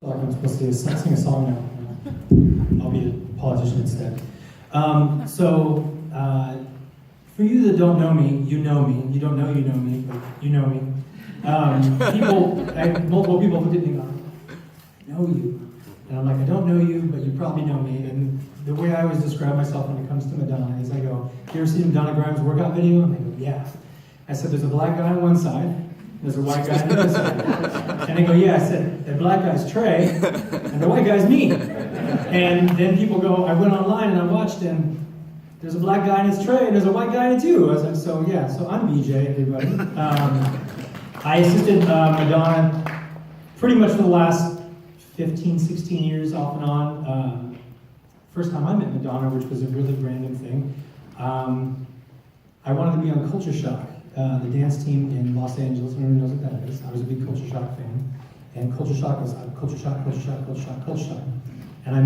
Like I'm supposed to sing a song now. I'll be a politician instead. For you that don't know me, you know me. You don't know you know me, but you know me. Multiple people look at me and go, I know you. And I'm like, I don't know you, but you probably know me. And the way I always describe myself when it comes to Madonna is I go, you ever seen Madonna Grimes workout video? And they go, yeah. I said, there's a black guy on one side, there's a white guy on the other side. And they go, yeah. I said, the black guy's Trey, and the white guy's me. And then people go, I went online and I watched, and there's a black guy and it's Trey, and there's a white guy in it too. I was like, so I'm BJ, everybody. I assisted Madonna pretty much for the last 15, 16 years, off and on. First time I met Madonna, which was a really random thing. I wanted to be on Culture Shock, the dance team in Los Angeles. Everyone knows what that is. I was a big Culture Shock fan. And Culture Shock was Culture Shock, Culture Shock, Culture Shock, Culture Shock. And I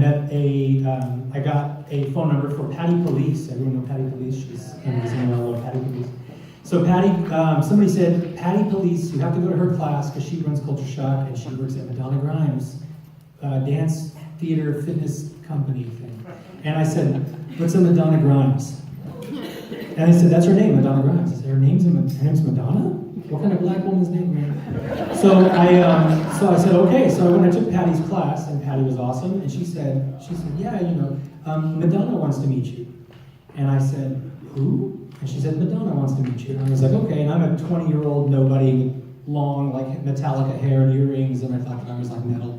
got a phone number for Patty Police. Everyone know Patty Police? She's amazing. I love Patty Police. So Patty, somebody said, Patty Police, you have to go to her class because she runs Culture Shock and she works at Madonna Grimes, dance, theater, fitness company thing. And I said, what's a Madonna Grimes? And I said, that's her name, Madonna Grimes. I said, her name's Madonna? What kind of black woman's name? So I said, okay. So when I took Patty's class, and Patty was awesome, and she said, yeah, Madonna wants to meet you. And I said, who? And she said, Madonna wants to meet you. And I was like, okay. And I'm a 20-year-old nobody with long, like, Metallica hair and earrings, and I thought that I was like metal.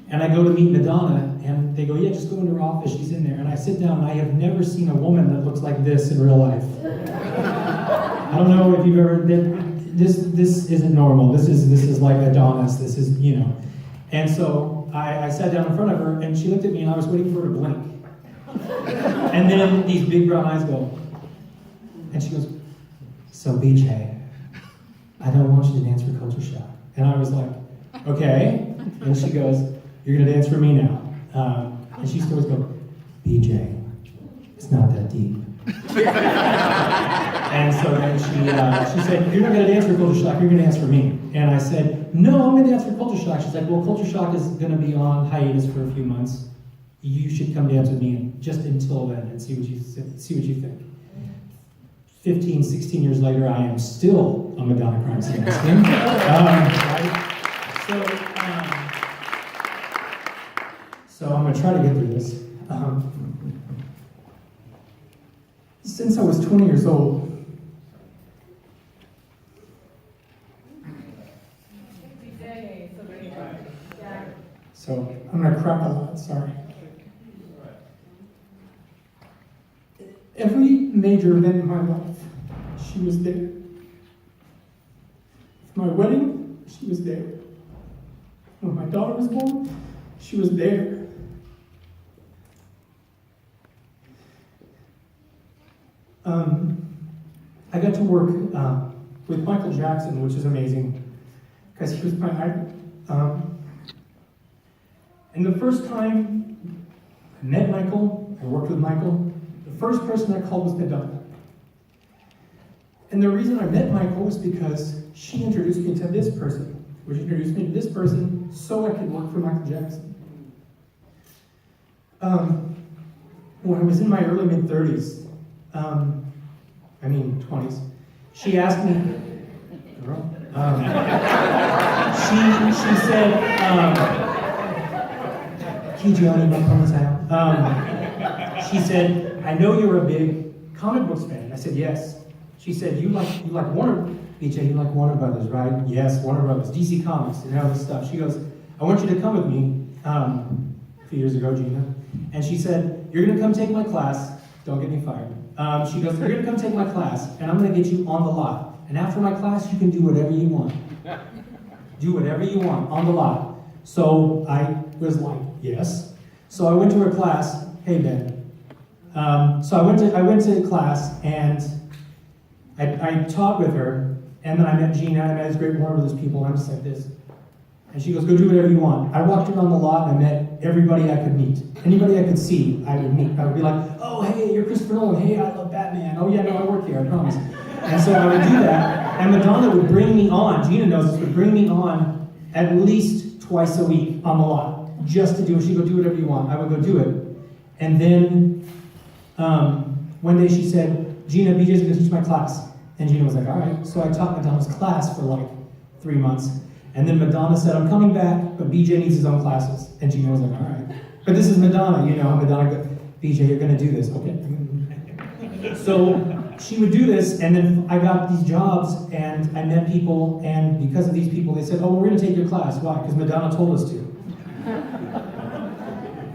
And I go to meet Madonna, and they go, yeah, just go into her office, she's in there. And I sit down, and I have never seen a woman that looks like this in real life. I don't know if you've ever, this isn't normal. This is like Adonis, this is, And so I sat down in front of her, and she looked at me, and I was waiting for her to blink. And then these big brown eyes go, and she goes, so BJ, I don't want you to dance for Culture Shock. And I was like, okay. And she goes, you're gonna dance for me now. And she still was going, BJ, it's not that deep. And so then she said, you're not gonna dance for Culture Shock, you're gonna dance for me. And I said, no, I'm gonna dance for Culture Shock. She's like, well, Culture Shock is gonna be on hiatus for a few months. You should come dance with me just until then and see what you think. 15, 16 years later, I am still a Madonna Grimes dance team. So I'm going to try to get through this. Since I was 20 years old, so I'm going to crack a lot, sorry. Every major event in my life, she was there. For my wedding, she was there. When my daughter was born, she was there. I got to work with Michael Jackson, which is amazing, because he was my idol. And the first time I met Michael, I worked with Michael, the first person I called was Madonna. And the reason I met Michael was because she introduced me to this person, which introduced me to this person so I could work for Michael Jackson. When I was in my early mid-30s, 20s, she asked me, she said, she said, I know you're a big comic books fan. I said, yes. She said, you like Warner, BJ, you like Warner Brothers, right? Yes, Warner Brothers, DC Comics, and all this stuff. She goes, I want you to come with me, a few years ago, Gina. And she said, you're gonna come take my class, don't get me fired. She goes, you're gonna come take my class, and I'm gonna get you on the lot. And after my class, you can do whatever you want. Do whatever you want, on the lot. So I was like, yes. So I went to her class, hey Ben. So I went to class, and I taught with her, and then I met Gina, and I met these great Warner Brothers people, and I'm just like this. And she goes, go do whatever you want. I walked around the lot, and I met everybody I could meet. Anybody I could see, I would meet. I would be like, oh, hey, you're Christopher Nolan. Hey, I love Batman. Oh, yeah, no, I work here, I promise. And so I would do that, and Madonna would bring me on, Gina knows this, would bring me on at least twice a week on the lot, just to do it. She'd go, do whatever you want. I would go do it. And then one day she said, Gina, BJ's going to teach my class. And Gina was like, all right. So I taught Madonna's class for like 3 months. And then Madonna said, I'm coming back, but BJ needs his own classes. And Gina was like, all right. But this is Madonna, you know. Madonna, BJ, you're going to do this, okay? So she would do this, and then I got these jobs, and I met people, and because of these people, they said, oh, we're going to take your class. Why? Because Madonna told us to.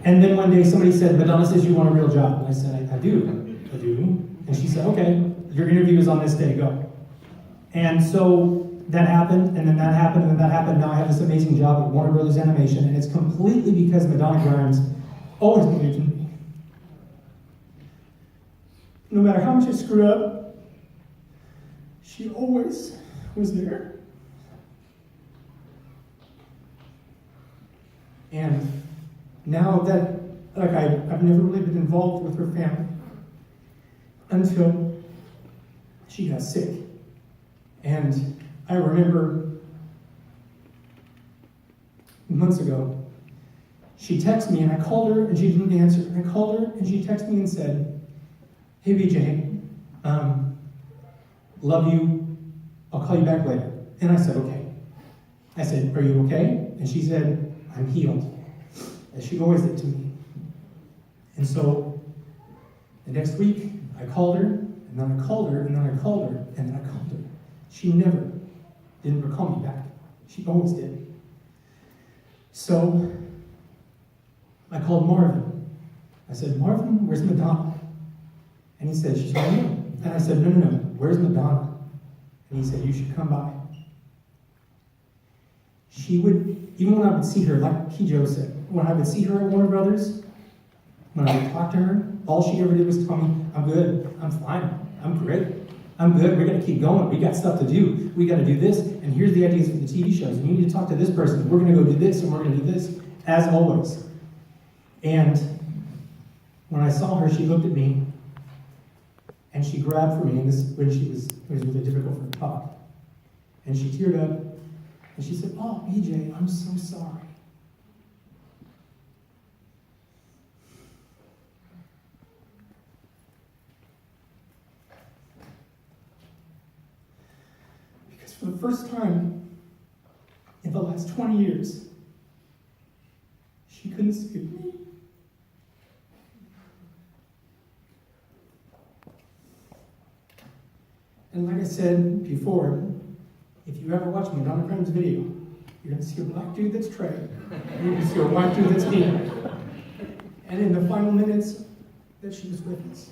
And then one day somebody said, Madonna says you want a real job. And I said, I do. And she said, okay, your interview is on this day, go. And so that happened, and then that happened, and then that happened. Now I have this amazing job at Warner Brothers Animation, and it's completely because Madonna Grimes always believed in me. No matter how much I screwed up, she always was there. And now that, like, I've never really been involved with her family until she got sick. And I remember months ago, she texted me and I called her and she didn't answer. And I called her and she texted me and said, hey BJ, love you, I'll call you back later. And I said, okay. I said, are you okay? And she said, I'm healed. As she always did to me. And so, the next week, I called her, and then I called her, and then I called her, and then I called her. She never didn't call me back. She always did. So, I called Marvin. I said, Marvin, where's Madonna? And he said, she's right here. And I said, no, where's Madonna? And he said, you should come by. She would, even when I would see her, like Kijo said, when I would see her at Warner Brothers, when I would talk to her, all she ever did was tell me, I'm good, I'm fine, I'm great, I'm good, we're gonna keep going, we got stuff to do, we gotta do this, and here's the ideas for the TV shows, and you need to talk to this person, we're gonna go do this, and we're gonna do this, as always. And when I saw her, she looked at me, and she grabbed for me, and this when it was really difficult for her to talk. And she teared up, and she said, oh, BJ, I'm so sorry. Because for the first time in the last 20 years, she couldn't speak to me. And like I said before, if you ever watch Madonna Grimes' video, you're going to see a black dude that's Trey, and you're going to see a white dude that's me. And in the final minutes that she was with us,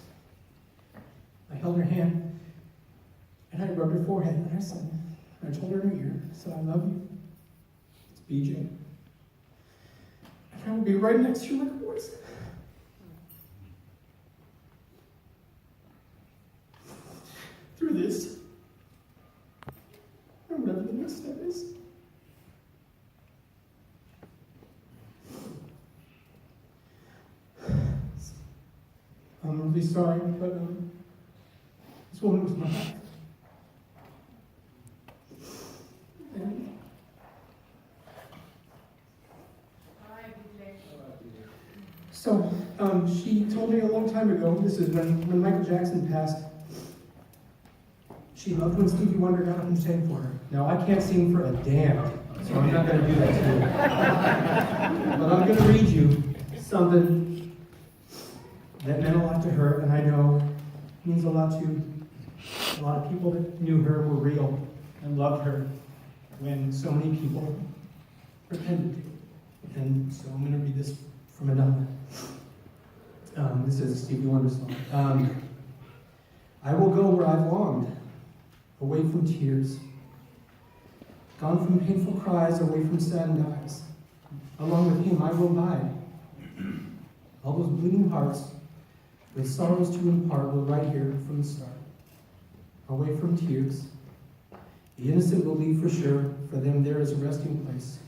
I held her hand, and I rubbed her forehead, and I said, I told her in her ear, I said, I love you. It's BJ. And I will be right next to you like a voice. Through this, and whatever the next step is. I'm really sorry, but this woman was my life. And so she told me a long time ago, this is when Michael Jackson passed, she loved when Stevie Wonder got up and sang for her. Now, I can't sing for a damn, so I'm not going to do that to you. But I'm going to read you something that meant a lot to her, and I know means a lot to a lot of people that knew her, were real, and loved her, when so many people pretended to. And so I'm going to read this from Madonna. This is a Stevie Wonder song. I will go where I've longed, away from tears, gone from painful cries, away from saddened eyes. Along with him I will bide. All those bleeding hearts, with sorrows to impart, were right here from the start. Away from tears, the innocent will leave for sure, for them there is a resting place.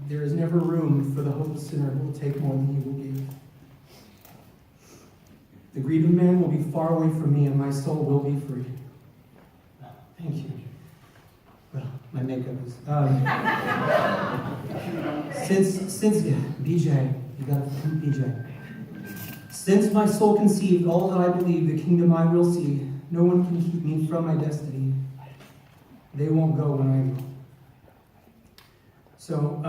There is never room for the hopeless sinner who will take more than he will give. The greed of man will be far away from me, and my soul will be free. Thank you. Well, My makeup is. Since BJ, you got to BJ. Since my soul conceived all that I believe, the kingdom I will see. No one can keep me from my destiny. They won't go when I go. So,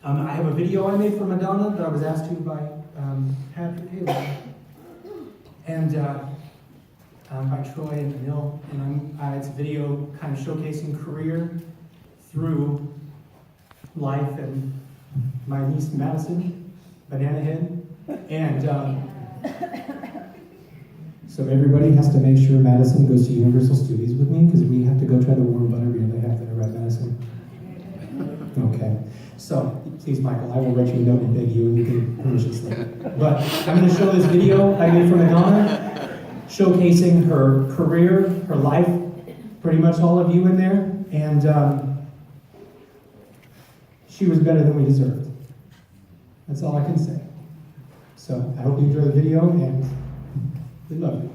I have a video I made for Madonna that I was asked to by Patrick Taylor and by Troy and Emil, and it's a video kind of showcasing career through life and my niece Madison, Banana Head, and so everybody has to make sure Madison goes to Universal Studios with me because we have to go try the warm butterbeer they have there at Madison. Okay, so please, Michael, I will write you a note and beg you, and you can permission slip. But I'm going to show this video I made for Madonna, showcasing her career, her life, pretty much all of you in there, and she was better than we deserved. That's all I can say. So I hope you enjoy the video, and we love you.